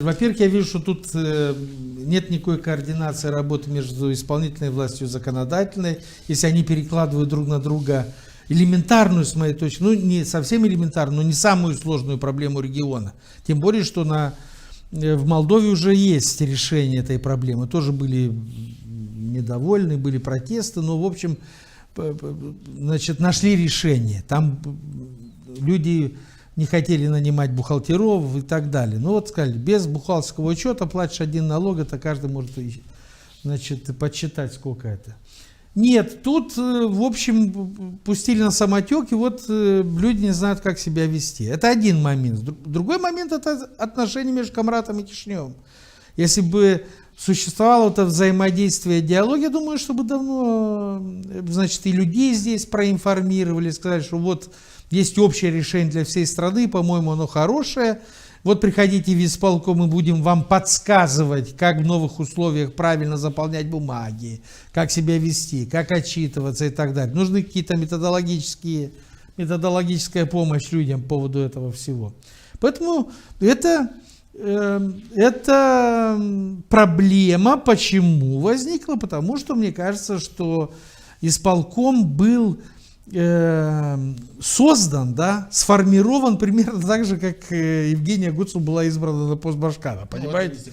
Во-первых, я вижу, что тут нет никакой координации работы между исполнительной властью и законодательной. Если они перекладывают друг на друга элементарную, с моей точки, ну не совсем элементарную, но не самую сложную проблему региона. Тем более, что в Молдове уже есть решение этой проблемы. Тоже были недовольны, были протесты, но в общем, значит, нашли решение. Там люди не хотели нанимать бухгалтеров и так далее. Ну вот сказали, без бухгалтерского учета платишь один налог, это каждый может, значит, подсчитать, сколько это. Нет, тут, в общем, пустили на самотек, и вот люди не знают, как себя вести. Это один момент. Другой момент – это отношения между Камратом и Кишиневым. Если бы существовало это взаимодействие, диалог, я думаю, чтобы давно, значит, и людей здесь проинформировали, сказали, что вот есть общее решение для всей страны, по-моему, оно хорошее. Вот приходите в исполком, мы будем вам подсказывать, как в новых условиях правильно заполнять бумаги, как себя вести, как отчитываться и так далее. Нужны какие-то методологическая помощь людям по поводу этого всего. Поэтому это проблема. Почему возникла? Потому что мне кажется, что исполком был создан, да, сформирован примерно так же, как Евгения Гуцул была избрана на пост Башкана, понимаете?